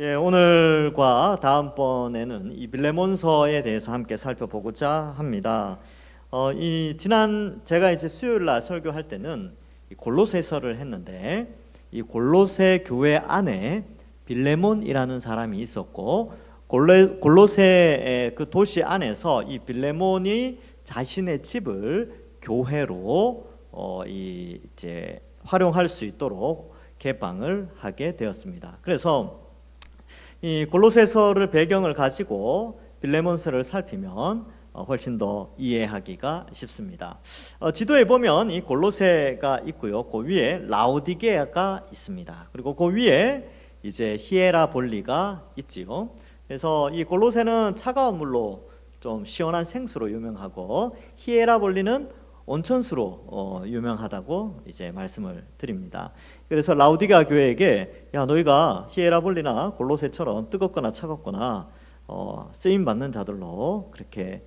예, 오늘과 다음번에는 이 빌레몬서에 대해서 함께 살펴보고자 합니다. 지난 제가 이제 수요일 날 설교할 때는 이 골로새서를 했는데 이 골로새 교회 안에 빌레몬이라는 사람이 있었고 골로새 그 도시 안에서 이 빌레몬이 자신의 집을 교회로 이제 활용할 수 있도록 개방을 하게 되었습니다. 그래서 이 골로새서를 배경을 가지고 빌레몬서를 살피면 훨씬 더 이해하기가 쉽습니다. 지도에 보면 이 골로새가 있고요. 그 위에 라오디게아가 있습니다. 그리고 그 위에 이제 히에라볼리가 있지요. 그래서 이 골로새는 차가운 물로 좀 시원한 생수로 유명하고 히에라볼리는 온천수로 유명하다고 이제 말씀을 드립니다. 그래서 라오디게아 교회에게 야 너희가 히에라볼리나 골로새처럼 뜨겁거나 차갑거나 쓰임 받는 자들로 그렇게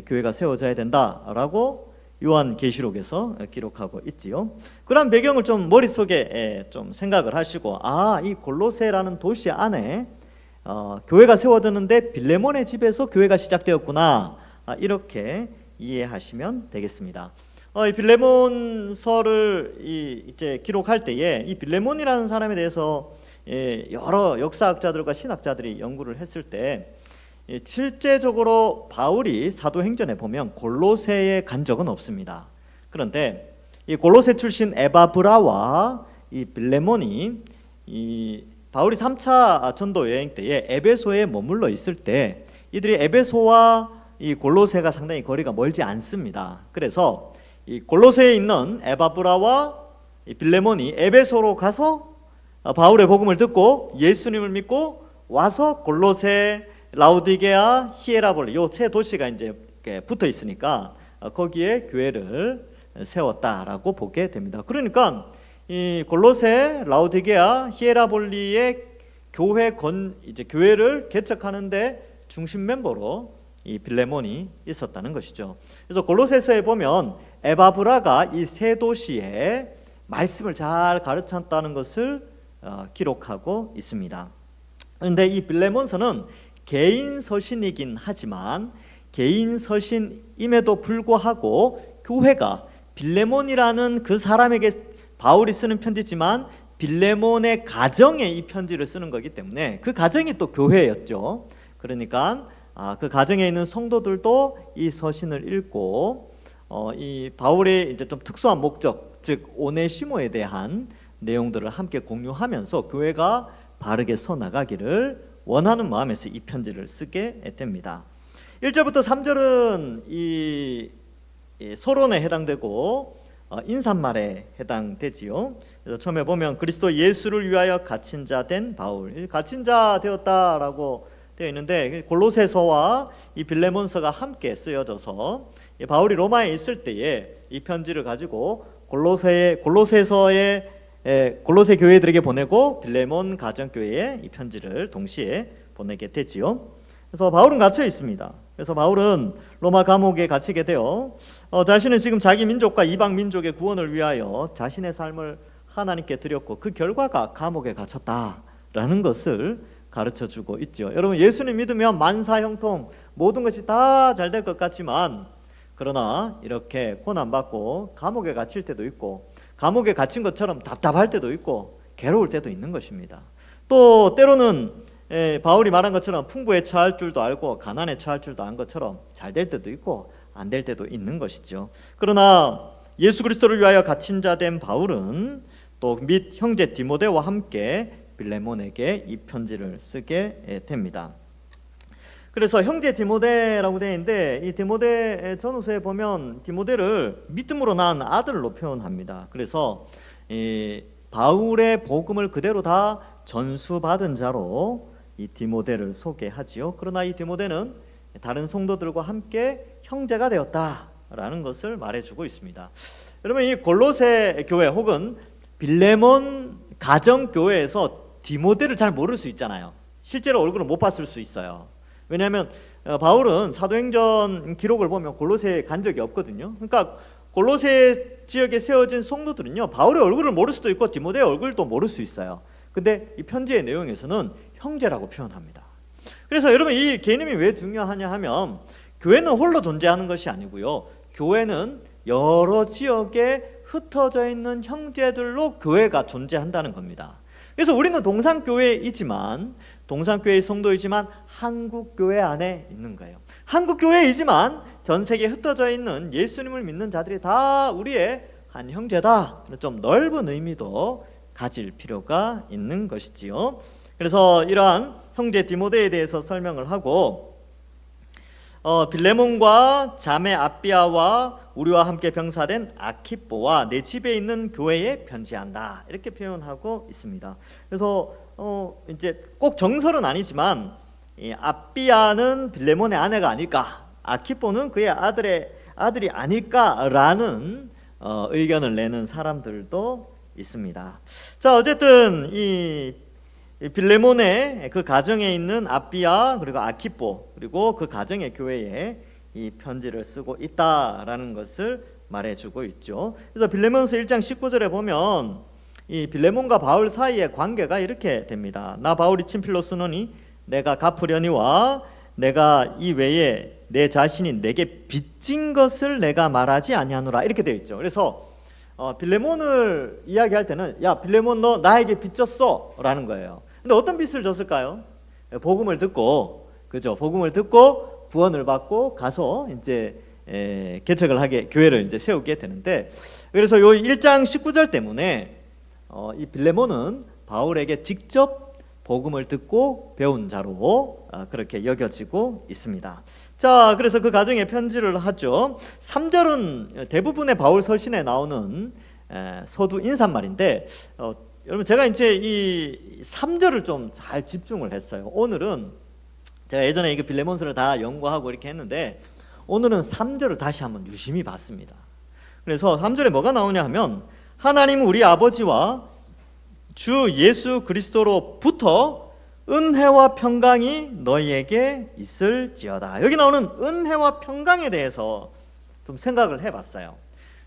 교회가 세워져야 된다라고 요한계시록에서 기록하고 있지요. 그런 배경을 좀 머릿속에 좀 생각을 하시고 이 골로새라는 도시 안에 교회가 세워졌는데 빌레몬의 집에서 교회가 시작되었구나, 이렇게 이해하시면 되겠습니다. 이 빌레몬서를 이제 기록할 때에 이 빌레몬이라는 사람에 대해서 여러 역사학자들과 신학자들이 연구를 했을 때 실제적으로 바울이 사도행전에 보면 골로새에 간 적은 없습니다. 그런데 이 골로새 출신 에바브라와 이 빌레몬이 이 바울이 3차 전도 여행 때에 에베소에 머물러 있을 때 이들이 에베소와 이 골로새가 상당히 거리가 멀지 않습니다. 그래서 이 골로새에 있는 에바브라와 이 빌레몬이 에베소로 가서 바울의 복음을 듣고 예수님을 믿고 와서 골로새, 라오디게아, 히에라볼리 요 세 도시가 이제 붙어 있으니까 거기에 교회를 세웠다라고 보게 됩니다. 그러니까 이 골로새, 라오디게아, 히에라볼리의 교회를 개척하는데 중심 멤버로 이 빌레몬이 있었다는 것이죠. 그래서 골로새서에 보면 에바브라가 이 세 도시에 말씀을 잘 가르쳤다는 것을 기록하고 있습니다. 그런데 이 빌레몬서는 개인 서신이긴 하지만 개인 서신임에도 불구하고 교회가 빌레몬이라는 그 사람에게 바울이 쓰는 편지지만 빌레몬의 가정에 이 편지를 쓰는 거기 때문에 그 가정이 또 교회였죠. 그러니까 그 가정에 있는 성도들도 이 서신을 읽고 이 바울의 이제 좀 특수한 목적, 즉 오네시모에 대한 내용들을 함께 공유하면서 교회가 바르게 서 나가기를 원하는 마음에서 이 편지를 쓰게 됩니다. 1절부터 3절은 이 서론에 해당되고 인사말에 해당되지요. 그래서 처음에 보면 그리스도 예수를 위하여 갇힌 자 된 바울, 갇힌 자 되었다라고 되어 있는데 골로새서와 이 빌레몬서가 함께 쓰여져서 바울이 로마에 있을 때에 이 편지를 가지고 골로새 교회들에게 보내고 빌레몬 가정교회에 이 편지를 동시에 보내게 되지요. 그래서 바울은 갇혀 있습니다. 그래서 바울은 로마 감옥에 갇히게 되어 자신은 지금 자기 민족과 이방 민족의 구원을 위하여 자신의 삶을 하나님께 드렸고 그 결과가 감옥에 갇혔다라는 것을 가르쳐주고 있죠. 여러분, 예수님 믿으면 만사형통 모든 것이 다 잘 될 것 같지만 그러나 이렇게 고난받고 감옥에 갇힐 때도 있고 감옥에 갇힌 것처럼 답답할 때도 있고 괴로울 때도 있는 것입니다. 또 때로는 바울이 말한 것처럼 풍부에 처할 줄도 알고 가난에 처할 줄도 아는 것처럼 잘 될 때도 있고 안 될 때도 있는 것이죠. 그러나 예수 그리스도를 위하여 갇힌 자 된 바울은 또 및 형제 디모데와 함께 빌레몬에게 이 편지를 쓰게 됩니다. 그래서 형제 디모데라고 되어 있는데 이 디모데 전후서에 보면 디모데를 믿음으로 낳은 아들로 표현합니다. 그래서 이 바울의 복음을 그대로 다 전수받은 자로 이 디모데를 소개하지요. 그러나 이 디모데는 다른 성도들과 함께 형제가 되었다라는 것을 말해주고 있습니다. 여러분, 이 골로새 교회 혹은 빌레몬 가정교회에서 디모데를 잘 모를 수 있잖아요. 실제로 얼굴을 못 봤을 수 있어요. 왜냐하면 바울은 사도행전 기록을 보면 골로새에 간 적이 없거든요. 그러니까 골로새 지역에 세워진 성도들은요, 바울의 얼굴을 모를 수도 있고 디모데의 얼굴도 모를 수 있어요. 근데 이 편지의 내용에서는 형제라고 표현합니다. 그래서 여러분 이 개념이 왜 중요하냐 하면 교회는 홀로 존재하는 것이 아니고요. 교회는 여러 지역에 흩어져 있는 형제들로 교회가 존재한다는 겁니다. 그래서 우리는 동산교회이지만 동산교회의 성도이지만 한국교회 안에 있는 거예요. 한국교회이지만 전 세계에 흩어져 있는 예수님을 믿는 자들이 다 우리의 한 형제다. 좀 넓은 의미도 가질 필요가 있는 것이지요. 그래서 이러한 형제 디모데에 대해서 설명을 하고 빌레몬과 자매 아비아와 우리와 함께 병사된 아키뽀와 내 집에 있는 교회에 편지한다 이렇게 표현하고 있습니다. 그래서 이제 꼭 정설은 아니지만 이 아비아는 빌레몬의 아내가 아닐까, 아키뽀는 그의 아들이 아닐까라는 의견을 내는 사람들도 있습니다. 자, 어쨌든 이 빌레몬의 그 가정에 있는 아비아 그리고 아키뽀 그리고 그 가정의 교회에 이 편지를 쓰고 있다라는 것을 말해주고 있죠. 그래서 빌레몬서 1장 19절에 보면 이 빌레몬과 바울 사이의 관계가 이렇게 됩니다. 나 바울이 친필로 쓰노니 내가 갚으려니와 내가 이 외에 내 자신이 내게 빚진 것을 내가 말하지 아니하노라 이렇게 되어 있죠. 그래서 빌레몬을 이야기할 때는 야 빌레몬 너 나에게 빚졌어 라는 거예요. 근데 어떤 빚을 졌을까요? 복음을 듣고, 그죠? 복음을 듣고 구원을 받고 가서 이제 개척을 하게 교회를 이제 세우게 되는데, 그래서 요 1장 19절 때문에 이 빌레몬은 바울에게 직접 복음을 듣고 배운 자로 그렇게 여겨지고 있습니다. 자, 그래서 그 가정에 편지를 하죠. 3절은 대부분의 바울 서신에 나오는 서두 인사말인데 여러분 제가 이제 이 3절을 좀 잘 집중을 했어요. 오늘은 제가 예전에 이거 빌레몬서를 다 연구하고 이렇게 했는데 오늘은 3절을 다시 한번 유심히 봤습니다. 그래서 3절에 뭐가 나오냐 하면 하나님 우리 아버지와 주 예수 그리스도로부터 은혜와 평강이 너희에게 있을지어다. 여기 나오는 은혜와 평강에 대해서 좀 생각을 해봤어요.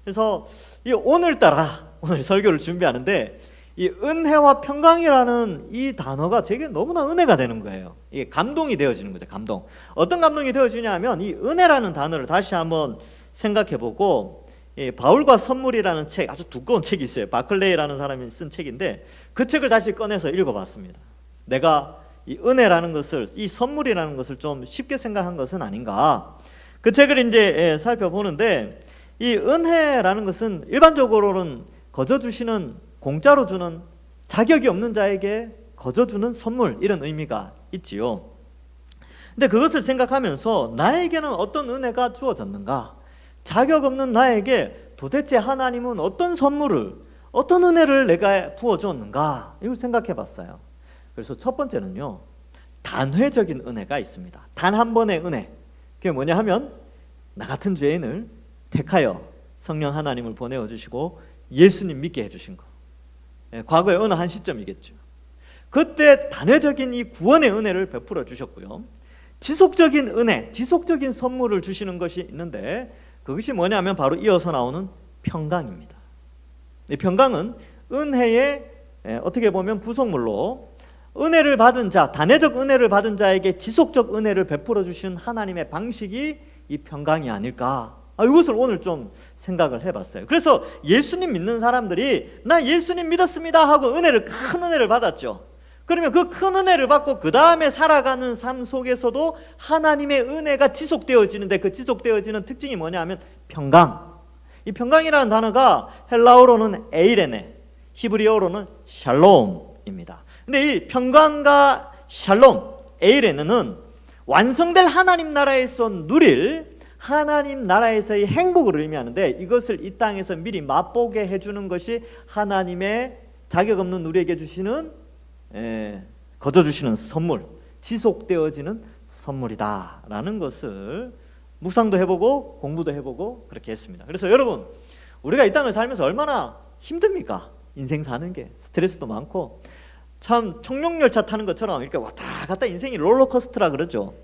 그래서 이 오늘따라 오늘 설교를 준비하는데 이 은혜와 평강이라는 이 단어가 제게 너무나 은혜가 되는 거예요. 이게 감동이 되어지는 거죠. 감동. 어떤 감동이 되어지냐 하면 이 은혜라는 단어를 다시 한번 생각해보고 바울과 선물이라는 책, 아주 두꺼운 책이 있어요. 바클레이라는 사람이 쓴 책인데 그 책을 다시 꺼내서 읽어봤습니다. 내가 이 은혜라는 것을, 이 선물이라는 것을 좀 쉽게 생각한 것은 아닌가. 그 책을 이제 살펴보는데 이 은혜라는 것은 일반적으로는 거저 주시는, 공짜로 주는, 자격이 없는 자에게 거저 주는 선물, 이런 의미가 있지요. 근데 그것을 생각하면서 나에게는 어떤 은혜가 주어졌는가? 자격 없는 나에게 도대체 하나님은 어떤 선물을, 어떤 은혜를 내가 부어주었는가? 이걸 생각해 봤어요. 그래서 첫 번째는요, 단회적인 은혜가 있습니다. 단 한 번의 은혜. 그게 뭐냐 하면 나 같은 죄인을 택하여 성령 하나님을 보내어 주시고 예수님 믿게 해주신 거. 과거의 어느 한 시점이겠죠. 그때 단회적인 이 구원의 은혜를 베풀어 주셨고요, 지속적인 은혜, 지속적인 선물을 주시는 것이 있는데 그것이 뭐냐면 바로 이어서 나오는 평강입니다. 이 평강은 은혜의 어떻게 보면 부속물로 은혜를 받은 자, 단회적 은혜를 받은 자에게 지속적 은혜를 베풀어 주시는 하나님의 방식이 이 평강이 아닐까. 이것을 오늘 좀 생각을 해봤어요. 그래서 예수님 믿는 사람들이 나 예수님 믿었습니다 하고 은혜를, 큰 은혜를 받았죠. 그러면 그 큰 은혜를 받고 그 다음에 살아가는 삶 속에서도 하나님의 은혜가 지속되어지는데 그 지속되어지는 특징이 뭐냐 하면 평강. 이 평강이라는 단어가 헬라어로는 에이레네, 히브리어로는 샬롬입니다. 근데 이 평강과 샬롬, 에이레네는 완성될 하나님 나라에서 누릴 하나님 나라에서의 행복을 의미하는데 이것을 이 땅에서 미리 맛보게 해주는 것이 하나님의 자격 없는 우리에게 주시는, 거저 주시는 선물, 지속되어지는 선물이다라는 것을 묵상도 해보고 공부도 해보고 그렇게 했습니다. 그래서 여러분, 우리가 이 땅을 살면서 얼마나 힘듭니까? 인생 사는 게 스트레스도 많고 참 청룡열차 타는 것처럼 이렇게 왔다 갔다 인생이 롤러코스터라 그러죠.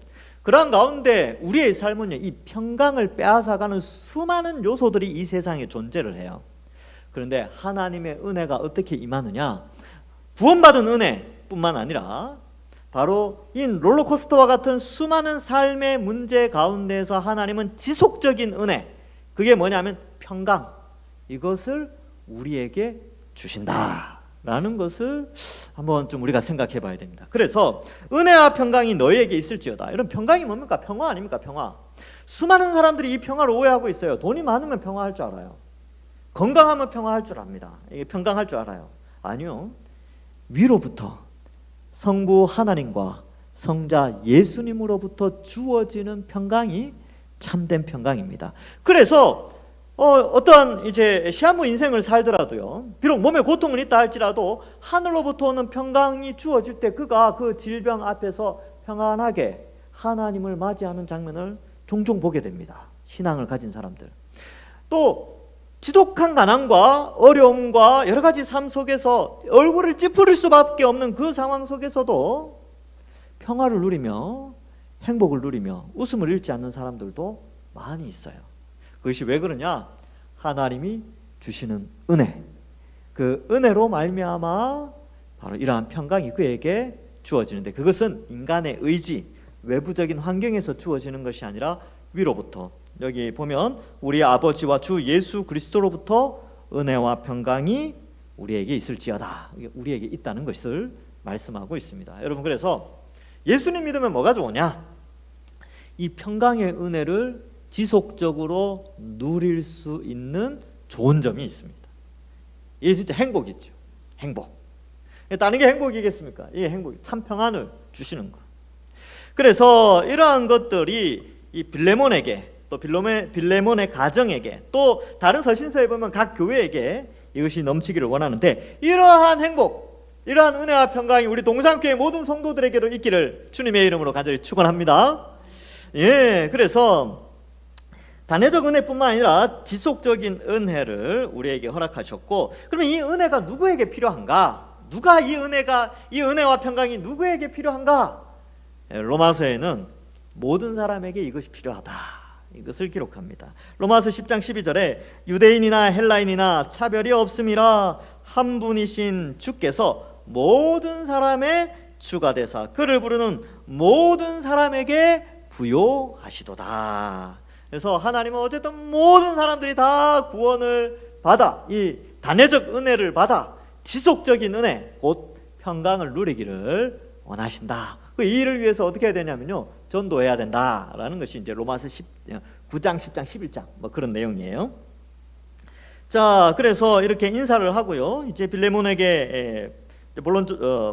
그런 가운데 우리의 삶은요, 이 평강을 빼앗아가는 수많은 요소들이 이 세상에 존재를 해요. 그런데 하나님의 은혜가 어떻게 임하느냐? 구원받은 은혜뿐만 아니라 바로 이 롤러코스터와 같은 수많은 삶의 문제 가운데에서 하나님은 지속적인 은혜, 그게 뭐냐면 평강, 이것을 우리에게 주신다라는 것을 한번 좀 우리가 생각해 봐야 됩니다. 그래서 은혜와 평강이 너희에게 있을지어다. 이런 평강이 뭡니까? 평화 아닙니까? 평화. 수많은 사람들이 이 평화를 오해하고 있어요. 돈이 많으면 평화할 줄 알아요. 건강하면 평화할 줄 압니다. 이게 평강할 줄 알아요. 아니요. 위로부터 성부 하나님과 성자 예수님으로부터 주어지는 평강이 참된 평강입니다. 그래서 어떠한 이제 시한부 인생을 살더라도요, 비록 몸에 고통은 있다 할지라도 하늘로부터 오는 평강이 주어질 때 그가 그 질병 앞에서 평안하게 하나님을 맞이하는 장면을 종종 보게 됩니다. 신앙을 가진 사람들. 또 지독한 가난과 어려움과 여러 가지 삶 속에서 얼굴을 찌푸릴 수밖에 없는 그 상황 속에서도 평화를 누리며 행복을 누리며 웃음을 잃지 않는 사람들도 많이 있어요. 그것이 왜 그러냐? 하나님이 주시는 은혜, 그 은혜로 말미암아 바로 이러한 평강이 그에게 주어지는데, 그것은 인간의 의지, 외부적인 환경에서 주어지는 것이 아니라 위로부터, 여기 보면 우리 아버지와 주 예수 그리스도로부터 은혜와 평강이 우리에게 있을지어다, 우리에게 있다는 것을 말씀하고 있습니다. 여러분, 그래서 예수님 믿으면 뭐가 좋으냐? 이 평강의 은혜를 지속적으로 누릴 수 있는 좋은 점이 있습니다. 이게 진짜 행복이죠. 행복. 다른 게 행복이겠습니까? 이게 행복이, 참 평안을 주시는 것. 그래서 이러한 것들이 이 빌레몬에게, 또 빌레몬의 가정에게, 또 다른 서신서에 보면 각 교회에게 이것이 넘치기를 원하는데, 이러한 행복, 이러한 은혜와 평강이 우리 동산교회 모든 성도들에게도 있기를 주님의 이름으로 간절히 축원합니다. 예, 그래서 단회적 은혜뿐만 아니라 지속적인 은혜를 우리에게 허락하셨고, 그러면 이 은혜가 누구에게 필요한가? 누가 이 은혜와 평강이 누구에게 필요한가? 로마서에는 모든 사람에게 이것이 필요하다, 이것을 기록합니다. 로마서 10장 12절에 유대인이나 헬라인이나 차별이 없음이라 한 분이신 주께서 모든 사람의 주가 되사 그를 부르는 모든 사람에게 부요하시도다. 그래서 하나님은 어쨌든 모든 사람들이 다 구원을 받아, 이 단회적 은혜를 받아 지속적인 은혜, 곧 평강을 누리기를 원하신다. 이 일을 위해서 어떻게 해야 되냐면요, 전도해야 된다라는 것이 이제 로마서 9장, 10장, 11장 뭐 그런 내용이에요. 자, 그래서 이렇게 인사를 하고요, 이제 빌레몬에게 물론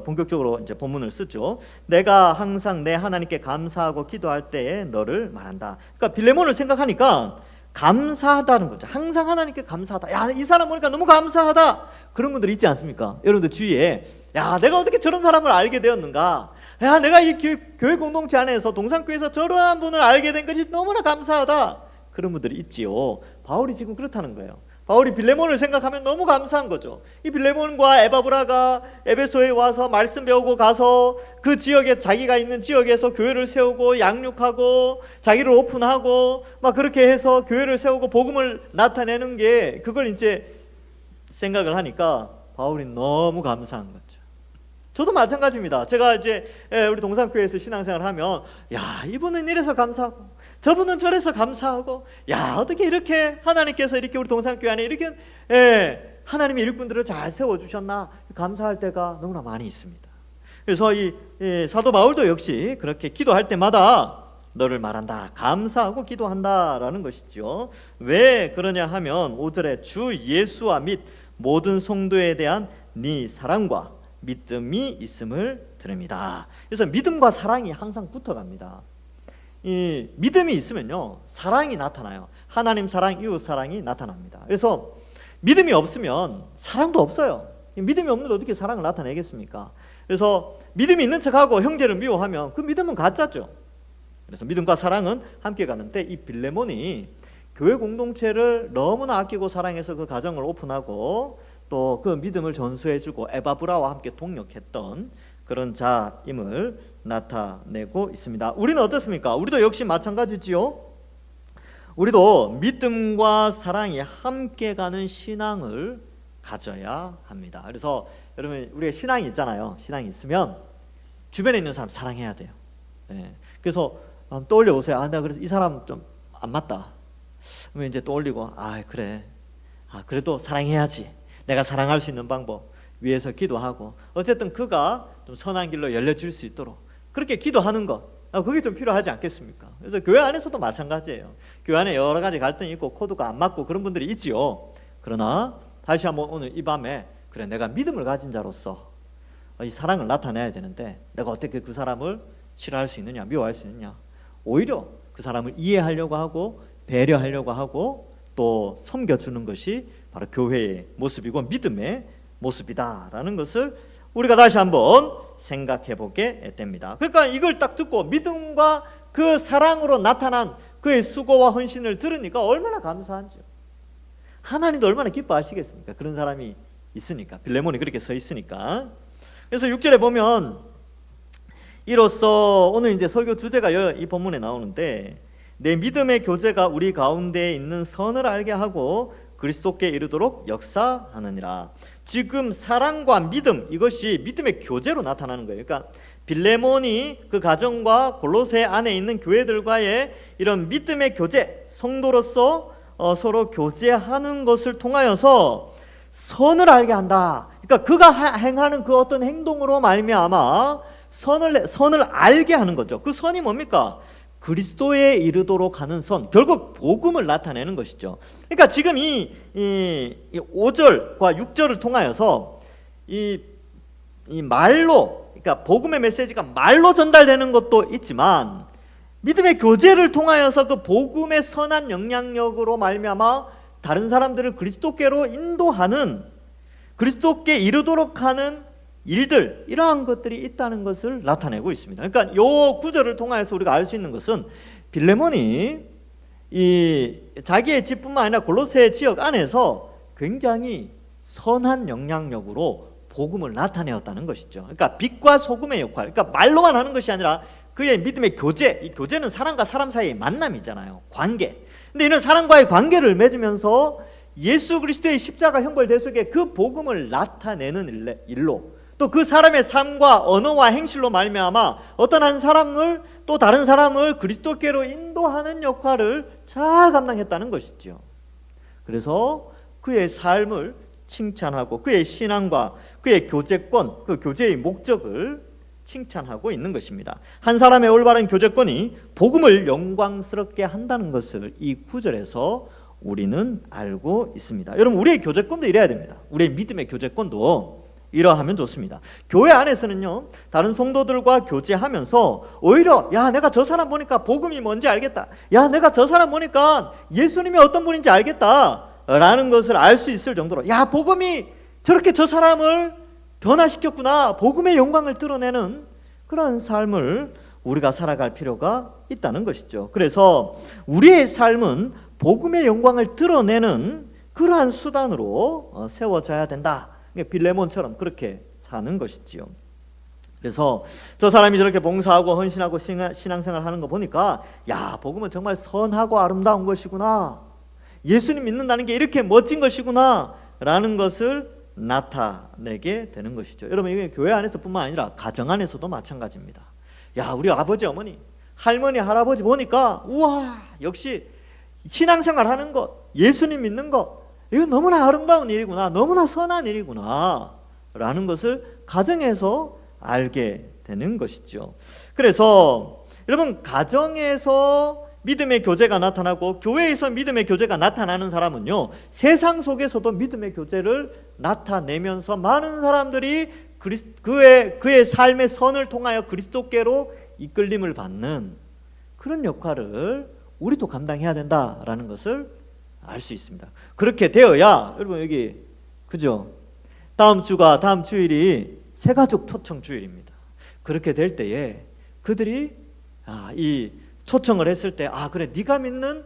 본격적으로 이제 본문을 쓰죠. 내가 항상 내 하나님께 감사하고 기도할 때에 너를 말한다. 그러니까 빌레몬을 생각하니까 감사하다는 거죠. 항상 하나님께 감사하다. 야, 이 사람 보니까 너무 감사하다. 그런 분들 있지 않습니까? 여러분들 주위에, 야, 내가 어떻게 저런 사람을 알게 되었는가? 야, 내가 이 교회 공동체 안에서 동산교회에서 저러한 분을 알게 된 것이 너무나 감사하다. 그런 분들이 있지요. 바울이 지금 그렇다는 거예요. 바울이 빌레몬을 생각하면 너무 감사한 거죠. 이 빌레몬과 에바브라가 에베소에 와서 말씀 배우고 가서 그 지역에, 자기가 있는 지역에서 교회를 세우고 양육하고 자기를 오픈하고 막 그렇게 해서 교회를 세우고 복음을 나타내는 게, 그걸 이제 생각을 하니까 바울이 너무 감사한 거죠. 저도 마찬가지입니다. 제가 이제 우리 동산교회에서 신앙생활을 하면, 야, 이분은 이래서 감사하고 저분은 저래서 감사하고, 야, 어떻게 이렇게 하나님께서 이렇게 우리 동산교회 안에 이렇게 하나님의 일꾼들을 잘 세워주셨나, 감사할 때가 너무나 많이 있습니다. 그래서 이 사도 바울도 역시 그렇게 기도할 때마다 너를 말한다, 감사하고 기도한다라는 것이죠. 왜 그러냐 하면 5절에 주 예수와 및 모든 성도에 대한 네 사랑과 믿음이 있음을 들읍니다. 그래서 믿음과 사랑이 항상 붙어갑니다. 이 믿음이 있으면요, 사랑이 나타나요. 하나님 사랑, 이웃 사랑이 나타납니다. 그래서 믿음이 없으면 사랑도 없어요. 믿음이 없는데 어떻게 사랑을 나타내겠습니까? 그래서 믿음이 있는 척하고 형제를 미워하면 그 믿음은 가짜죠. 그래서 믿음과 사랑은 함께 가는데, 이 빌레몬이 교회 공동체를 너무나 아끼고 사랑해서 그 가정을 오픈하고 또 그 믿음을 전수해주고 에바브라와 함께 동역했던 그런 자임을 나타내고 있습니다. 우리는 어떻습니까? 우리도 역시 마찬가지지요. 우리도 믿음과 사랑이 함께 가는 신앙을 가져야 합니다. 그래서 여러분, 우리가 신앙이 있잖아요. 신앙이 있으면 주변에 있는 사람 사랑해야 돼요. 예. 그래서 떠올려 보세요. 아, 내가 그래서 이 사람 좀 안 맞다. 그러면 이제 떠올리고, 아, 그래. 아, 그래도 사랑해야지. 내가 사랑할 수 있는 방법 위해서 기도하고, 어쨌든 그가 좀 선한 길로 열려질 수 있도록 그렇게 기도하는 것, 그게 좀 필요하지 않겠습니까? 그래서 교회 안에서도 마찬가지예요. 교회 안에 여러 가지 갈등이 있고 코드가 안 맞고 그런 분들이 있지요. 그러나 다시 한번 오늘 이 밤에, 그래, 내가 믿음을 가진 자로서 이 사랑을 나타내야 되는데 내가 어떻게 그 사람을 싫어할 수 있느냐, 미워할 수 있느냐. 오히려 그 사람을 이해하려고 하고 배려하려고 하고 또 섬겨주는 것이 바로 교회의 모습이고 믿음의 모습이다라는 것을 우리가 다시 한번 생각해 보게 됩니다. 그러니까 이걸 딱 듣고 믿음과 그 사랑으로 나타난 그의 수고와 헌신을 들으니까 얼마나 감사한지요. 하나님도 얼마나 기뻐하시겠습니까? 그런 사람이 있으니까, 빌레몬이 그렇게 서 있으니까. 그래서 6절에 보면 이로써 오늘 이제 설교 주제가 이 본문에 나오는데, 내 믿음의 교제가 우리 가운데 있는 선을 알게 하고 그리스도께 이르도록 역사하느니라. 지금 사랑과 믿음, 이것이 믿음의 교제로 나타나는 거예요. 그러니까 빌레몬이 그 가정과 골로새 안에 있는 교회들과의 이런 믿음의 교제, 성도로서 서로 교제하는 것을 통하여서 선을 알게 한다. 그러니까 그가 행하는 그 어떤 행동으로 말미암아 선을 알게 하는 거죠. 그 선이 뭡니까? 그리스도에 이르도록 하는 선, 결국 복음을 나타내는 것이죠. 그러니까 지금 이 5절과 6절을 통하여서 이 말로, 그러니까 복음의 메시지가 말로 전달되는 것도 있지만 믿음의 교제를 통하여서 그 복음의 선한 영향력으로 말미암아 다른 사람들을 그리스도께로 인도하는, 그리스도께 이르도록 하는 일들, 이러한 것들이 있다는 것을 나타내고 있습니다. 그러니까 이 구절을 통해서 우리가 알 수 있는 것은 빌레몬이 이 자기의 집뿐만 아니라 골로새 지역 안에서 굉장히 선한 영향력으로 복음을 나타내었다는 것이죠. 그러니까 빛과 소금의 역할, 그러니까 말로만 하는 것이 아니라 그의 믿음의 교제, 이 교제는 사람과 사람 사이의 만남이잖아요. 관계. 근데 이런 사람과의 관계를 맺으면서 예수 그리스도의 십자가 형벌 대속에 그 복음을 나타내는 일로, 또 그 사람의 삶과 언어와 행실로 말미암아 어떤 한 사람을, 또 다른 사람을 그리스도께로 인도하는 역할을 잘 감당했다는 것이죠. 그래서 그의 삶을 칭찬하고 그의 신앙과 그의 교제권, 그 교제의 목적을 칭찬하고 있는 것입니다. 한 사람의 올바른 교제권이 복음을 영광스럽게 한다는 것을 이 구절에서 우리는 알고 있습니다. 여러분, 우리의 교제권도 이래야 됩니다. 우리의 믿음의 교제권도 이러하면 좋습니다. 교회 안에서는요, 다른 성도들과 교제하면서 오히려, 야, 내가 저 사람 보니까 복음이 뭔지 알겠다. 야, 내가 저 사람 보니까 예수님이 어떤 분인지 알겠다 라는 것을 알 수 있을 정도로, 야, 복음이 저렇게 저 사람을 변화시켰구나, 복음의 영광을 드러내는 그런 삶을 우리가 살아갈 필요가 있다는 것이죠. 그래서 우리의 삶은 복음의 영광을 드러내는 그러한 수단으로 세워져야 된다. 빌레몬처럼 그렇게 사는 것이지요. 그래서 저 사람이 저렇게 봉사하고 헌신하고 신앙생활 하는 거 보니까, 야, 복음은 정말 선하고 아름다운 것이구나, 예수님 믿는다는 게 이렇게 멋진 것이구나 라는 것을 나타내게 되는 것이죠. 여러분, 이게 교회 안에서뿐만 아니라 가정 안에서도 마찬가지입니다. 야, 우리 아버지, 어머니, 할머니, 할아버지 보니까, 우와, 역시 신앙생활 하는 것, 예수님 믿는 것, 이거 너무나 아름다운 일이구나, 너무나 선한 일이구나 라는 것을 가정에서 알게 되는 것이죠. 그래서 여러분, 가정에서 믿음의 교제가 나타나고 교회에서 믿음의 교제가 나타나는 사람은요, 세상 속에서도 믿음의 교제를 나타내면서 많은 사람들이 그의 삶의 선을 통하여 그리스도께로 이끌림을 받는 그런 역할을 우리도 감당해야 된다라는 것을 알 수 있습니다. 그렇게 되어야, 여러분, 여기 그죠? 다음 주일이 새가족 초청 주일입니다. 그렇게 될 때에 그들이 이 초청을 했을 때, 그래, 네가 믿는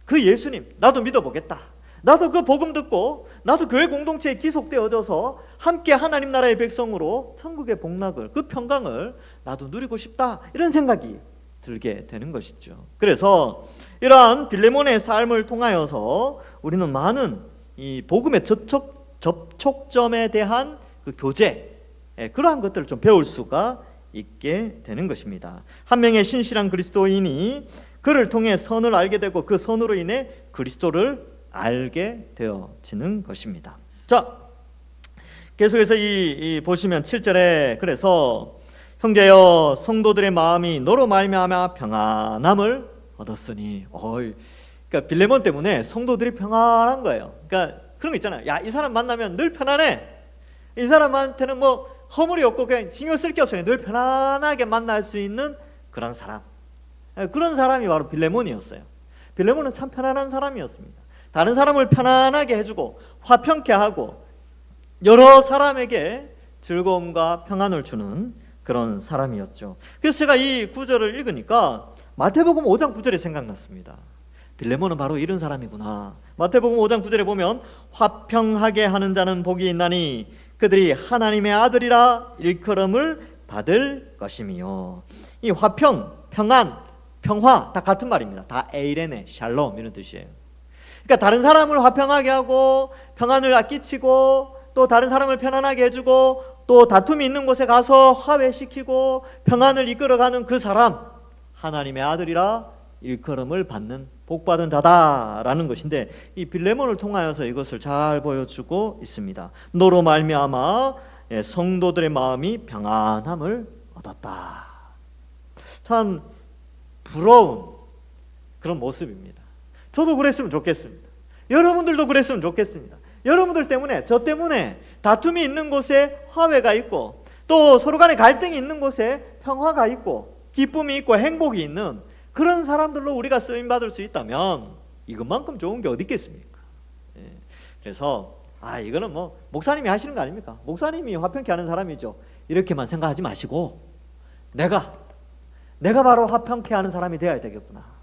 그 예수님 나도 믿어보겠다, 나도 그 복음 듣고 나도 교회 공동체에 기속되어져서 함께 하나님 나라의 백성으로 천국의 복락을, 그 평강을 나도 누리고 싶다, 이런 생각이 들게 되는 것이죠. 그래서 이러한 빌레몬의 삶을 통하여서 우리는 많은 이 복음의 접촉점에 대한 그 교제, 그러한 것들을 좀 배울 수가 있게 되는 것입니다. 한 명의 신실한 그리스도인이 그를 통해 선을 알게 되고 그 선으로 인해 그리스도를 알게 되어지는 것입니다. 자, 계속해서 이 보시면 7절에 그래서 형제여 성도들의 마음이 너로 말미암아 평안함을 얻었으니, 그러니까 빌레몬 때문에 성도들이 평안한 거예요. 그러니까 그런 거 있잖아요. 야, 이 사람 만나면 늘 편안해. 이 사람한테는 뭐 허물이 없고 그냥 신경 쓸 게 없어요. 늘 편안하게 만날 수 있는 그런 사람. 그런 사람이 바로 빌레몬이었어요. 빌레몬은 참 편안한 사람이었습니다. 다른 사람을 편안하게 해주고 화평케 하고 여러 사람에게 즐거움과 평안을 주는 그런 사람이었죠. 그래서 제가 이 구절을 읽으니까 마태복음 5장 9절이 생각났습니다. 빌레몬은 바로 이런 사람이구나. 마태복음 5장 9절에 보면 화평하게 하는 자는 복이 있나니 그들이 하나님의 아들이라 일컬음을 받을 것이며, 이 화평, 평안, 평화 다 같은 말입니다. 다 에이레네, 샬롬 이런 뜻이에요. 그러니까 다른 사람을 화평하게 하고 평안을 끼치고 또 다른 사람을 편안하게 해주고 또 다툼이 있는 곳에 가서 화해시키고 평안을 이끌어가는 그 사람, 하나님의 아들이라 일컬음을 받는 복받은 자다라는 것인데, 이 빌레몬을 통하여서 이것을 잘 보여주고 있습니다. 너로 말미암아 성도들의 마음이 평안함을 얻었다. 참 부러운 그런 모습입니다. 저도 그랬으면 좋겠습니다. 여러분들도 그랬으면 좋겠습니다. 여러분들 때문에, 저 때문에 다툼이 있는 곳에 화해가 있고 또 서로 간에 갈등이 있는 곳에 평화가 있고 기쁨이 있고 행복이 있는 그런 사람들로 우리가 쓰임받을 수 있다면 이것만큼 좋은 게 어디 있겠습니까? 그래서 이거는 뭐 목사님이 하시는 거 아닙니까? 목사님이 화평케 하는 사람이죠. 이렇게만 생각하지 마시고 내가 바로 화평케 하는 사람이 되어야 되겠구나.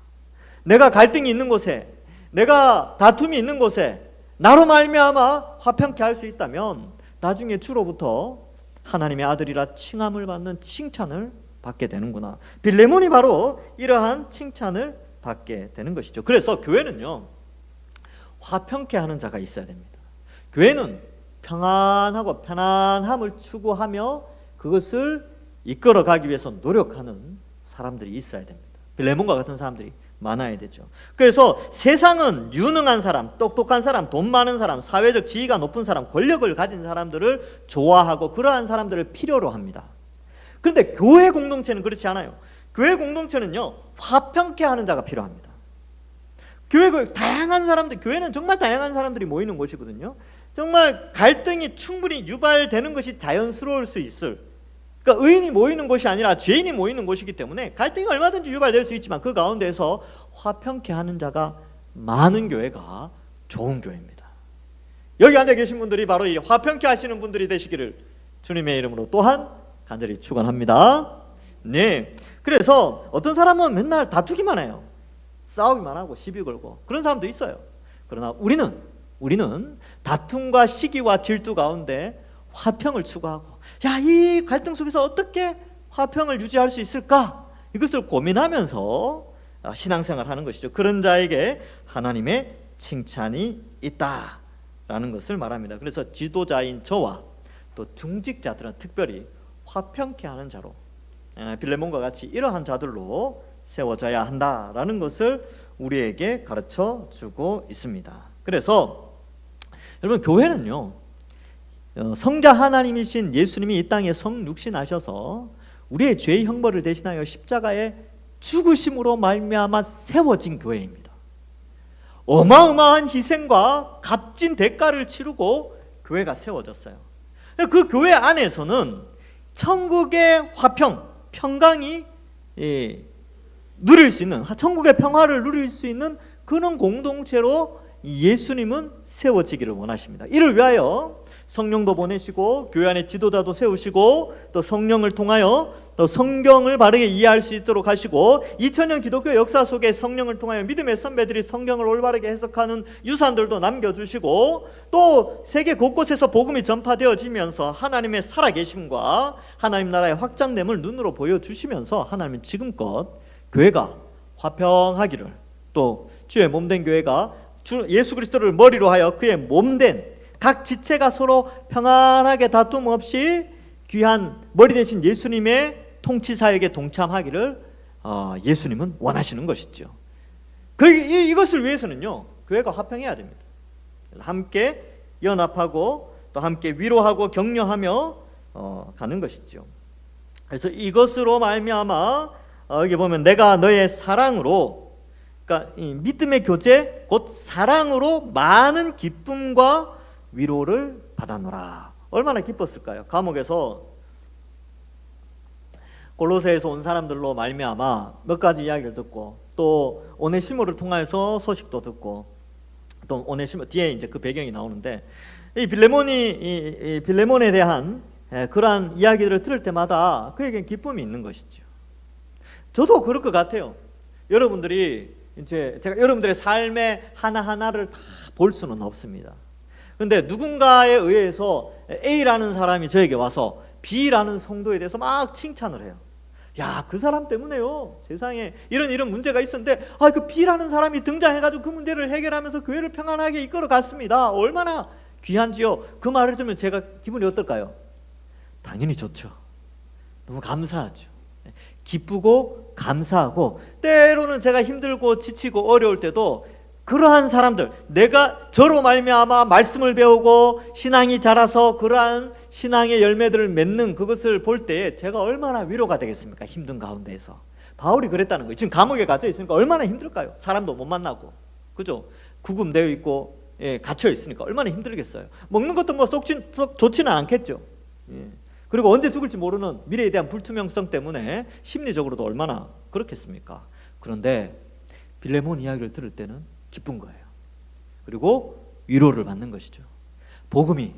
내가 갈등이 있는 곳에, 내가 다툼이 있는 곳에 나로 말미암아 화평케 할 수 있다면 나중에 주로부터 하나님의 아들이라 칭함을 받는 칭찬을 받게 되는구나. 빌레몬이 바로 이러한 칭찬을 받게 되는 것이죠. 그래서 교회는요, 화평케 하는 자가 있어야 됩니다. 교회는 평안하고 편안함을 추구하며 그것을 이끌어가기 위해서 노력하는 사람들이 있어야 됩니다. 빌레몬과 같은 사람들이 많아야 되죠. 그래서 세상은 유능한 사람, 똑똑한 사람, 돈 많은 사람, 사회적 지위가 높은 사람, 권력을 가진 사람들을 좋아하고 그러한 사람들을 필요로 합니다. 그런데 교회 공동체는 그렇지 않아요. 교회 공동체는요, 화평케 하는 자가 필요합니다. 다양한 사람들, 교회는 정말 다양한 사람들이 모이는 곳이거든요. 정말 갈등이 충분히 유발되는 것이 자연스러울 수 있을, 그러니까 의인이 모이는 곳이 아니라 죄인이 모이는 곳이기 때문에 갈등이 얼마든지 유발될 수 있지만 그 가운데에서 화평케 하는 자가 많은 교회가 좋은 교회입니다. 여기 앉아 계신 분들이 바로 이 화평케 하시는 분들이 되시기를 주님의 이름으로 또한 간절히 축원합니다. 네, 그래서 어떤 사람은 맨날 다투기만 해요. 싸우기만 하고 시비 걸고 그런 사람도 있어요. 그러나 우리는 다툼과 시기와 질투 가운데 화평을 추구하고, 이 갈등 속에서 어떻게 화평을 유지할 수 있을까? 이것을 고민하면서 신앙생활을 하는 것이죠. 그런 자에게 하나님의 칭찬이 있다라는 것을 말합니다. 그래서 지도자인 저와 또 중직자들은 특별히 화평케 하는 자로, 빌레몬과 같이 이러한 자들로 세워져야 한다라는 것을 우리에게 가르쳐 주고 있습니다. 그래서 여러분, 교회는요, 성자 하나님이신 예수님이 이 땅에 성육신하셔서 우리의 죄의 형벌을 대신하여 십자가에 죽으심으로 말미암아 세워진 교회입니다. 어마어마한 희생과 값진 대가를 치르고 교회가 세워졌어요. 그 교회 안에서는 천국의 화평, 평강이 누릴 수 있는, 천국의 평화를 누릴 수 있는 그런 공동체로 예수님은 세워지기를 원하십니다. 이를 위하여 성령도 보내시고 교회 안에 지도자도 세우시고 또 성령을 통하여 또 성경을 바르게 이해할 수 있도록 하시고 2000년 기독교 역사 속에 성령을 통하여 믿음의 선배들이 성경을 올바르게 해석하는 유산들도 남겨주시고 또 세계 곳곳에서 복음이 전파되어지면서 하나님의 살아계심과 하나님 나라의 확장됨을 눈으로 보여주시면서 하나님은 지금껏 교회가 화평하기를, 또 주의 몸된 교회가 예수 그리스도를 머리로 하여 그의 몸된 각 지체가 서로 평안하게 다툼 없이 귀한 머리 대신 예수님의 통치사역에 동참하기를 예수님은 원하시는 것이죠. 이것을 위해서는요, 교회가 화평해야 됩니다. 함께 연합하고 또 함께 위로하고 격려하며 가는 것이죠. 그래서 이것으로 말미암아 여기 보면 내가 너의 사랑으로, 그러니까 이 믿음의 교제 곧 사랑으로 많은 기쁨과 위로를 받아노라. 얼마나 기뻤을까요? 감옥에서 골로새에서 온 사람들로 말미암아 몇 가지 이야기를 듣고 또 오네시모를 통해서 소식도 듣고 또 오네시모 뒤에 이제 그 배경이 나오는데 이 빌레몬에 대한 그러한 이야기들을 들을 때마다 그에겐 기쁨이 있는 것이죠. 저도 그럴 것 같아요. 여러분들이 이제 제가 여러분들의 삶의 하나하나를 다 볼 수는 없습니다. 근데 누군가에 의해서 A라는 사람이 저에게 와서 B라는 성도에 대해서 막 칭찬을 해요. 야, 그 사람 때문에요, 세상에 이런 문제가 있었는데 그 B라는 사람이 등장해가지고 그 문제를 해결하면서 교회를 평안하게 이끌어 갔습니다. 얼마나 귀한지요. 그 말을 들으면 제가 기분이 어떨까요? 당연히 좋죠. 너무 감사하죠. 기쁘고 감사하고, 때로는 제가 힘들고 지치고 어려울 때도 그러한 사람들, 내가 저로 말미암아 말씀을 배우고 신앙이 자라서 그러한 신앙의 열매들을 맺는 그것을 볼 때 제가 얼마나 위로가 되겠습니까? 힘든 가운데에서. 바울이 그랬다는 거예요. 지금 감옥에 갇혀 있으니까 얼마나 힘들까요? 사람도 못 만나고, 그죠? 구금되어 있고 갇혀 있으니까 얼마나 힘들겠어요. 먹는 것도 뭐 썩 좋지는 않겠죠. 그리고 언제 죽을지 모르는 미래에 대한 불투명성 때문에 심리적으로도 얼마나 그렇겠습니까? 그런데 빌레몬 이야기를 들을 때는 기쁜 거예요. 그리고 위로를 받는 것이죠. 복음이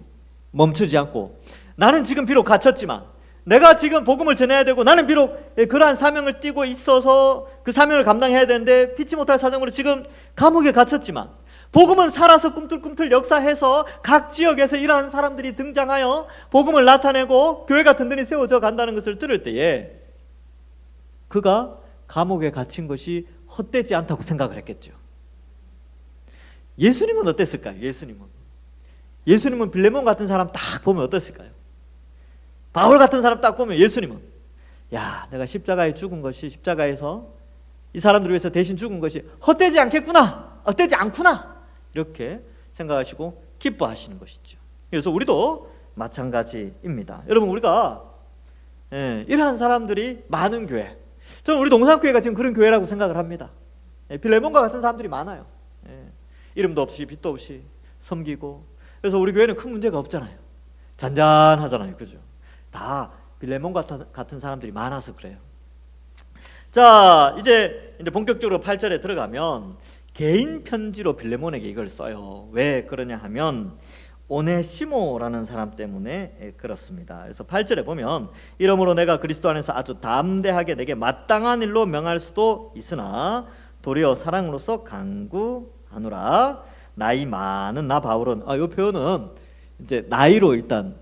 멈추지 않고, 나는 지금 비록 갇혔지만, 내가 지금 복음을 전해야 되고, 나는 비록 그러한 사명을 띠고 있어서 그 사명을 감당해야 되는데 피치 못할 사정으로 지금 감옥에 갇혔지만, 복음은 살아서 꿈틀꿈틀 역사해서 각 지역에서 이러한 사람들이 등장하여 복음을 나타내고 교회가 든든히 세워져 간다는 것을 들을 때에 그가 감옥에 갇힌 것이 헛되지 않다고 생각을 했겠죠. 예수님은 어땠을까요? 예수님은 빌레몬 같은 사람 딱 보면 어땠을까요? 바울 같은 사람 딱 보면 예수님은, 야, 내가 십자가에 죽은 것이, 십자가에서 이 사람들을 위해서 대신 죽은 것이 헛되지 않겠구나, 헛되지 않구나, 이렇게 생각하시고 기뻐하시는 것이죠. 그래서 우리도 마찬가지입니다. 여러분, 우리가 이러한 사람들이 많은 교회, 저는 우리 동산교회가 지금 그런 교회라고 생각을 합니다. 빌레몬과 같은 사람들이 많아요. 이름도 없이 빛도 없이 섬기고, 그래서 우리 교회는 큰 문제가 없잖아요. 잔잔하잖아요, 그죠? 다 빌레몬 같은 사람들이 많아서 그래요. 자, 이제 본격적으로 8절에 들어가면 개인 편지로 빌레몬에게 이걸 써요. 왜 그러냐 하면 오네시모라는 사람 때문에 그렇습니다. 그래서 8절에 보면, 이러므로 내가 그리스도 안에서 아주 담대하게 내게 마땅한 일로 명할 수도 있으나 도리어 사랑으로서 간구하노라. 나이 많은 나 바울은, 이 표현은 이제 나이로 일단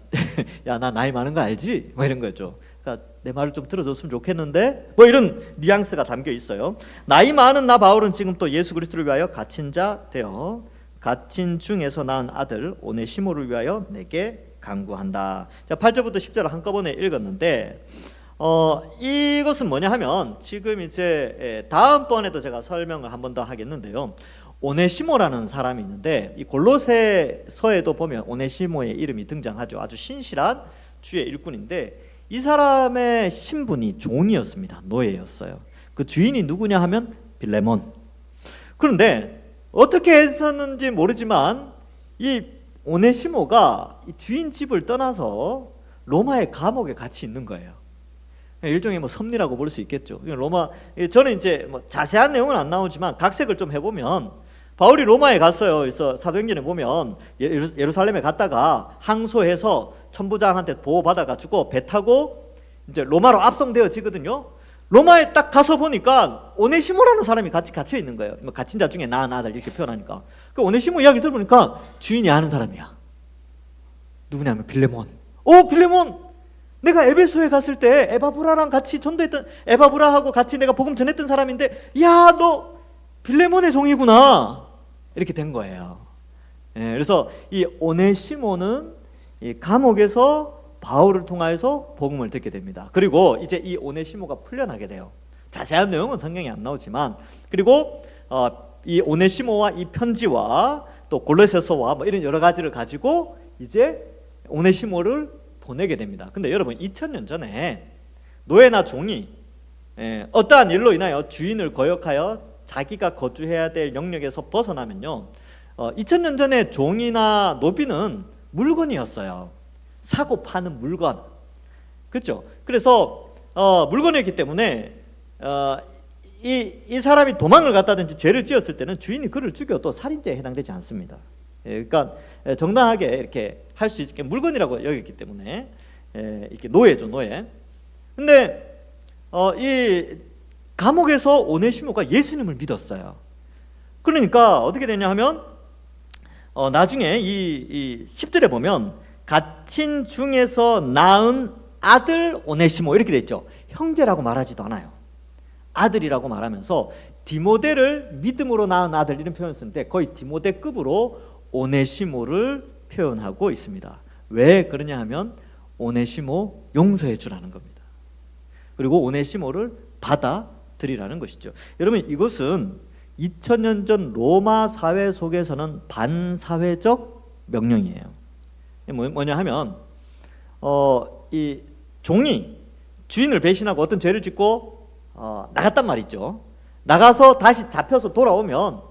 야, 나 나이 많은 거 알지? 뭐 이런 거죠. 그러니까 내 말을 좀 들어줬으면 좋겠는데, 뭐 이런 뉘앙스가 담겨 있어요. 나이 많은 나 바울은 지금 또 예수 그리스도를 위하여 갇힌 자 되어 갇힌 중에서 낳은 아들 오네시모를 위하여 내게 간구한다. 자, 8절부터 10절을 한꺼번에 읽었는데 이것은 뭐냐 하면, 지금 이제 다음번에도 제가 설명을 한 번 더 하겠는데요, 오네시모라는 사람이 있는데, 이 골로새서에도 보면 오네시모의 이름이 등장하죠. 아주 신실한 주의 일꾼인데, 이 사람의 신분이 종이었습니다. 노예였어요. 그 주인이 누구냐 하면 빌레몬. 그런데 어떻게 했었는지 모르지만 이 오네시모가 이 주인 집을 떠나서 로마의 감옥에 같이 있는 거예요. 일종의 뭐 섭리라고 볼 수 있겠죠. 로마, 저는 이제 뭐 자세한 내용은 안 나오지만 각색을 좀 해보면, 바울이 로마에 갔어요. 그래서 사도행전에 보면 예루살렘에 갔다가 항소해서 천부장한테 보호받아가지고 배 타고 이제 로마로 압송되어지거든요. 로마에 딱 가서 보니까 오네시모라는 사람이 같이 갇혀 있는 거예요. 갇힌 자 중에 낳은 아들 이렇게 표현하니까. 그 오네시모 이야기를 들어보니까 주인이 아는 사람이야. 누구냐면 빌레몬. 빌레몬! 내가 에베소에 갔을 때 에바브라랑 같이 전도했던, 에바브라하고 같이 내가 복음 전했던 사람인데, 야, 너 빌레몬의 종이구나. 이렇게 된 거예요. 그래서 이 오네시모는 이 감옥에서 바울을 통하여서 복음을 듣게 됩니다. 그리고 이제 이 오네시모가 풀려나게 돼요. 자세한 내용은 성경에 안 나오지만, 그리고 이 오네시모와 이 편지와 또 골로새서와 뭐 이런 여러 가지를 가지고 이제 오네시모를 보내게 됩니다. 근데 여러분 2000년 전에 노예나 종이 어떠한 일로 인하여 주인을 거역하여 자기가 거주해야 될 영역에서 벗어나면요, 2000년 전에 종이나 노비는 물건이었어요. 사고 파는 물건, 그렇죠? 그래서 물건이었기 때문에 이 사람이 도망을 갔다든지 죄를 지었을 때는 주인이 그를 죽여도 살인죄에 해당되지 않습니다. 그러니까 정당하게 이렇게 할 수 있게 물건이라고 여겼기 때문에 이렇게 노예죠, 노예. 근데 이 감옥에서 오네시모가 예수님을 믿었어요. 그러니까 어떻게 되냐 하면 나중에 이 10절에 보면 갇힌 중에서 낳은 아들 오네시모 이렇게 돼 있죠. 형제라고 말하지도 않아요. 아들이라고 말하면서 디모데를 믿음으로 낳은 아들 이런 표현을 쓰는데 거의 디모데급으로 오네시모를 표현하고 있습니다. 왜 그러냐 하면 오네시모 용서해 주라는 겁니다. 그리고 오네시모를 받아들이라는 것이죠. 여러분 이것은 2000년 전 로마 사회 속에서는 반사회적 명령이에요. 뭐냐 하면 이 종이 주인을 배신하고 어떤 죄를 짓고 나갔단 말이죠. 나가서 다시 잡혀서 돌아오면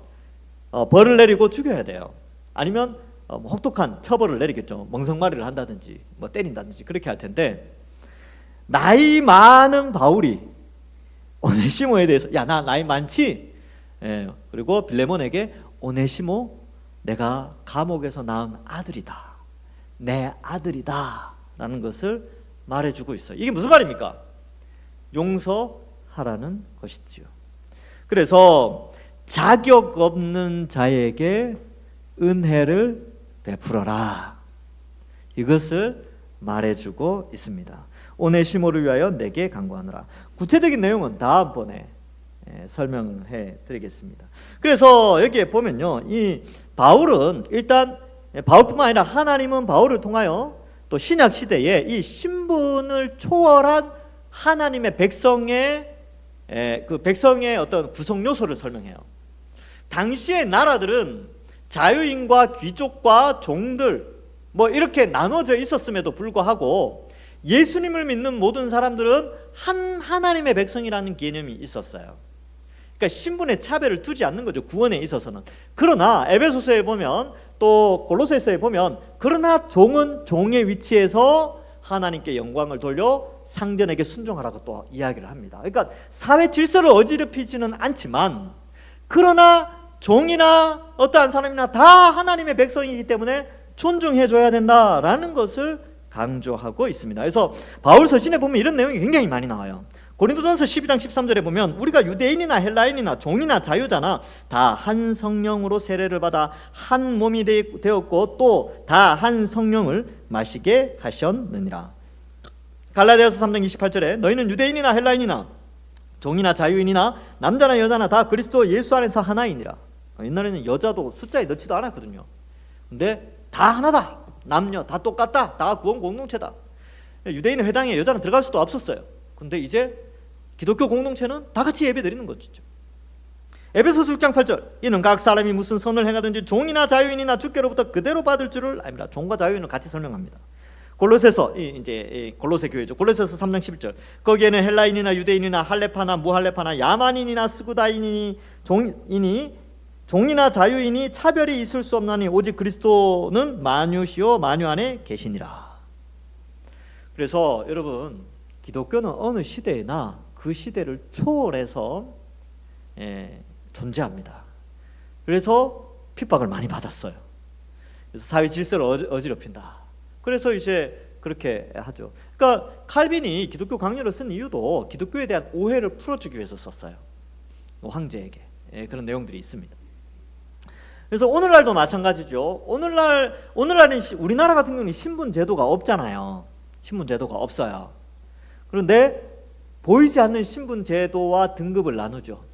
벌을 내리고 죽여야 돼요. 아니면 혹독한 처벌을 내리겠죠. 멍석말이를 한다든지 뭐 때린다든지 그렇게 할 텐데, 나이 많은 바울이 오네시모에 대해서 야, 나 나이 많지? 그리고 빌레몬에게 오네시모 내가 감옥에서 낳은 아들이다, 내 아들이다 라는 것을 말해주고 있어요. 이게 무슨 말입니까? 용서하라는 것이지요. 그래서 자격 없는 자에게 은혜를 베풀어라, 이것을 말해주고 있습니다. 오네시모를 위하여 내게 간구하노라. 구체적인 내용은 다음번에 설명을 해드리겠습니다. 그래서 여기에 보면요, 이 바울은 일단 바울뿐만 아니라 하나님은 바울을 통하여 또 신약 시대에 이 신분을 초월한 하나님의 백성의 그 백성의 어떤 구성 요소를 설명해요. 당시의 나라들은 자유인과 귀족과 종들 뭐 이렇게 나눠져 있었음에도 불구하고 예수님을 믿는 모든 사람들은 한 하나님의 백성이라는 개념이 있었어요. 그러니까 신분의 차별을 두지 않는 거죠, 구원에 있어서는. 그러나 에베소서에 보면 또 골로새서에 보면 그러나 종은 종의 위치에서 하나님께 영광을 돌려 상전에게 순종하라고 또 이야기를 합니다. 그러니까 사회 질서를 어지럽히지는 않지만, 그러나 종이나 어떠한 사람이나 다 하나님의 백성이기 때문에 존중해줘야 된다라는 것을 강조하고 있습니다. 그래서 바울 서신에 보면 이런 내용이 굉장히 많이 나와요. 고린도전서 12장 13절에 보면 우리가 유대인이나 헬라인이나 종이나 자유자나 다 한 성령으로 세례를 받아 한 몸이 되었고 또 다 한 성령을 마시게 하셨느니라. 갈라디아서 3장 28절에 너희는 유대인이나 헬라인이나 종이나 자유인이나 남자나 여자나 다 그리스도 예수 안에서 하나이니라. 옛날에는 여자도 숫자에 넣지도 않았거든요. 근데 다 하나다, 남녀 다 똑같다, 다 구원 공동체다. 유대인 회당에 여자는 들어갈 수도 없었어요. 근데 이제 기독교 공동체는 다 같이 예배 드리는 거죠. 에베소서 6장 8절 이는 각 사람이 무슨 선을 행하든지 종이나 자유인이나 주께로부터 그대로 받을 줄을 압니다. 종과 자유인을 같이 설명합니다. 골로새서 이제 골로새 교회죠. 골로새서 3장 11절 거기에는 헬라인이나 유대인이나 할레파나 무할레파나 야만인이나 스구다인이니 종이나 자유인이 차별이 있을 수 없나니 오직 그리스도는 만유시오 만유 안에 계시니라. 그래서 여러분 기독교는 어느 시대나 그 시대를 초월해서 존재합니다. 그래서 핍박을 많이 받았어요. 그래서 사회 질서를 어지럽힌다. 그래서 이제 그렇게 하죠. 그러니까 칼빈이 기독교 강요를 쓴 이유도 기독교에 대한 오해를 풀어주기 위해서 썼어요. 황제에게 그런 내용들이 있습니다. 그래서 오늘날도 마찬가지죠. 오늘날은 우리나라 같은 경우는 신분 제도가 없잖아요. 신분 제도가 없어요. 그런데 보이지 않는 신분 제도와 등급을 나누죠.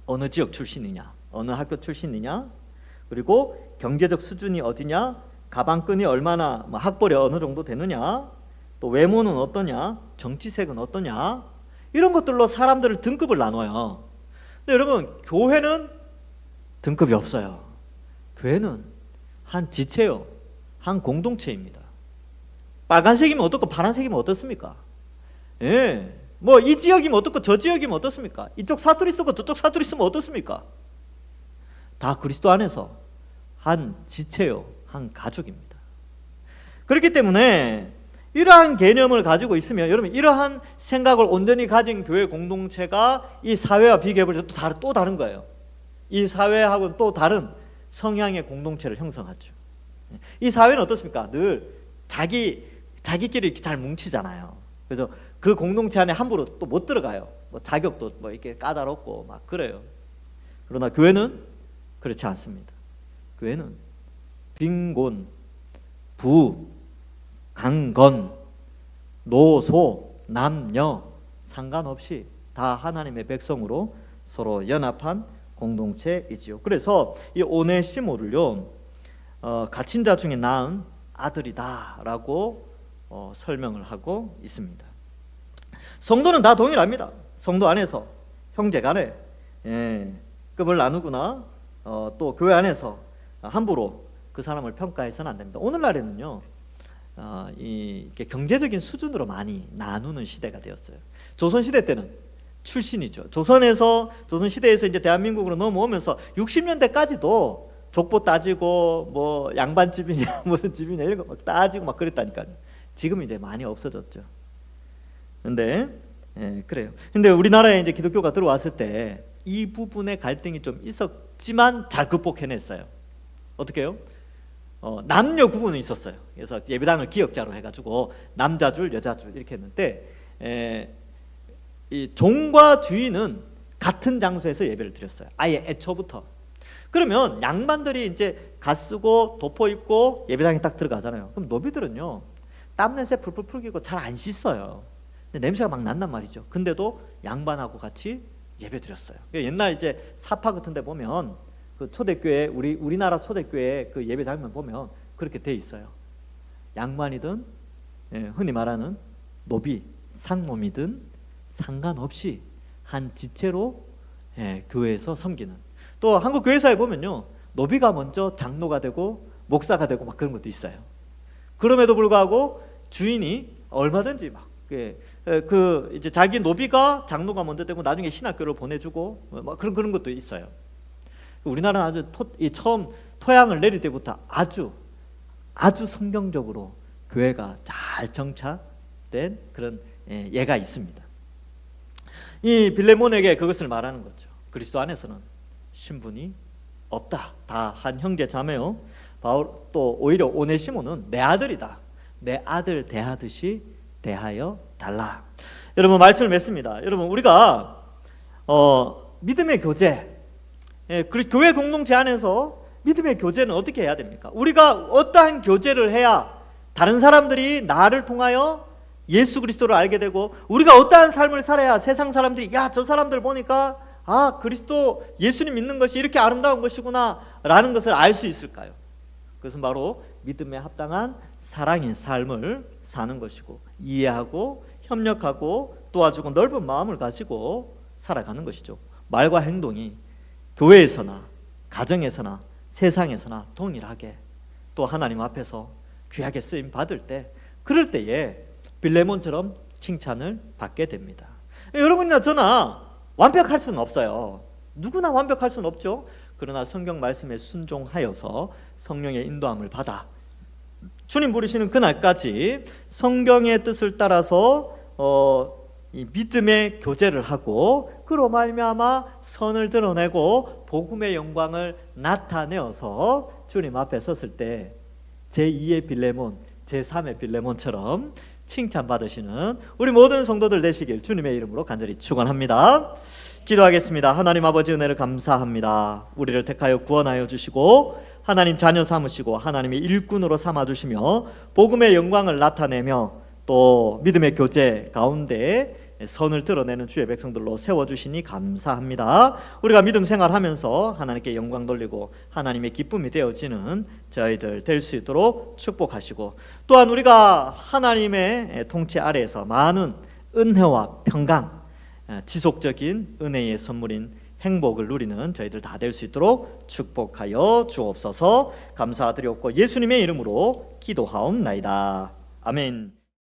어느 지역 출신이냐, 어느 학교 출신이냐, 그리고 경제적 수준이 어디냐, 가방끈이 얼마나 학벌이 어느 정도 되느냐, 또 외모는 어떠냐, 정치색은 어떠냐, 이런 것들로 사람들을 등급을 나눠요. 근데 여러분, 교회는 등급이 없어요. 교회는 한 지체요, 한 공동체입니다. 빨간색이면 어떻고 파란색이면 어떻습니까? 예, 뭐 이 지역이면 어떻고 저 지역이면 어떻습니까? 이쪽 사투리 쓰고 저쪽 사투리 쓰면 어떻습니까? 다 그리스도 안에서 한 지체요, 한 가족입니다. 그렇기 때문에 이러한 개념을 가지고 있으면 여러분, 이러한 생각을 온전히 가진 교회 공동체가 이 사회와 비교해볼 때 또 다른 거예요. 이 사회하고는 또 다른 성향의 공동체를 형성하죠. 이 사회는 어떻습니까? 늘 자기끼리 이렇게 잘 뭉치잖아요. 그래서 그 공동체 안에 함부로 또 못 들어가요. 뭐 자격도 뭐 이렇게 까다롭고 막 그래요. 그러나 교회는 그렇지 않습니다. 교회는 빈곤, 부, 강건, 노소, 남녀 상관없이 다 하나님의 백성으로 서로 연합한 공동체이지요. 그래서 이 오네시모를요, 갇힌 자 중에 낳은 아들이다라고 설명을 하고 있습니다. 성도는 다 동일합니다. 성도 안에서 형제간에 급을 나누거나 또 교회 안에서 함부로 그 사람을 평가해서는 안 됩니다. 오늘날에는요, 이렇게 경제적인 수준으로 많이 나누는 시대가 되었어요. 조선시대 때는 출신이죠. 조선시대에서 이제 대한민국으로 넘어오면서 60년대까지도 족보 따지고 뭐 양반집이냐 무슨 집이냐 이런 거 막 따지고 막 그랬다니까요. 지금 이제 많이 없어졌죠. 근데 그래요. 근데 우리나라에 이제 기독교가 들어왔을 때 이 부분의 갈등이 좀 있었지만 잘 극복해냈어요. 어떻게 해요? 남녀 구분은 있었어요. 그래서 예배당을 기역자로 해가지고 남자 줄 여자 줄 이렇게 했는데 이 종과 주인은 같은 장소에서 예배를 드렸어요. 아예 애초부터. 그러면 양반들이 이제 갓 쓰고 도포 입고 예배당에 딱 들어가잖아요. 그럼 노비들은요, 땀 냄새 풀풀 풀기고 잘 안 씻어요. 근데 냄새가 막 난단 말이죠. 근데도 양반하고 같이 예배 드렸어요. 옛날 이제 사파 같은 데 보면 그 초대교회, 우리나라 초대교회 그 예배 장면 보면 그렇게 돼 있어요. 양반이든 흔히 말하는 노비, 상놈이든 상관없이 한 지체로 교회에서 섬기는. 또 한국 교회사에 보면요, 노비가 먼저 장로가 되고 목사가 되고 막 그런 것도 있어요. 그럼에도 불구하고 주인이 얼마든지 막 이제 자기 노비가 장로가 먼저 되고 나중에 신학교를 보내주고 막 그런 것도 있어요. 우리나라는 아주 처음 토양을 내릴 때부터 아주 성경적으로 교회가 잘 정착된 그런 예가 있습니다. 이 빌레몬에게 그것을 말하는 거죠. 그리스도 안에서는 신분이 없다. 다 한 형제 자매요. 바울 또 오히려 오네시모는 내 아들이다. 내 아들 대하듯이 대하여 달라. 여러분, 말씀을 맺습니다. 여러분, 우리가 믿음의 교제, 교회 공동체 안에서 믿음의 교제는 어떻게 해야 됩니까? 우리가 어떠한 교제를 해야 다른 사람들이 나를 통하여 예수 그리스도를 알게 되고, 우리가 어떠한 삶을 살아야 세상 사람들이 야, 저 사람들 보니까 그리스도 예수님 믿는 것이 이렇게 아름다운 것이구나 라는 것을 알 수 있을까요? 그것은 바로 믿음에 합당한 사랑의 삶을 사는 것이고, 이해하고 협력하고 도와주고 넓은 마음을 가지고 살아가는 것이죠. 말과 행동이 교회에서나 가정에서나 세상에서나 동일하게 또 하나님 앞에서 귀하게 쓰임 받을 때, 그럴 때에 빌레몬처럼 칭찬을 받게 됩니다. 여러분이나 저나 완벽할 수는 없어요. 누구나 완벽할 수는 없죠. 그러나 성경 말씀에 순종하여서 성령의 인도함을 받아 주님 부르시는 그날까지 성경의 뜻을 따라서 이 믿음의 교제를 하고, 그로 말미암아 선을 드러내고 복음의 영광을 나타내어서 주님 앞에 섰을 때 제2의 빌레몬, 제3의 빌레몬처럼 칭찬받으시는 우리 모든 성도들 되시길 주님의 이름으로 간절히 축원합니다. 기도하겠습니다. 하나님 아버지, 은혜를 감사합니다. 우리를 택하여 구원하여 주시고 하나님 자녀 삼으시고 하나님의 일꾼으로 삼아주시며 복음의 영광을 나타내며 또 믿음의 교제 가운데 선을 드러내는 주의 백성들로 세워주시니 감사합니다. 우리가 믿음 생활하면서 하나님께 영광 돌리고 하나님의 기쁨이 되어지는 저희들 될 수 있도록 축복하시고, 또한 우리가 하나님의 통치 아래에서 많은 은혜와 평강, 지속적인 은혜의 선물인 행복을 누리는 저희들 다 될 수 있도록 축복하여 주옵소서. 감사드렸고 예수님의 이름으로 기도하옵나이다. 아멘.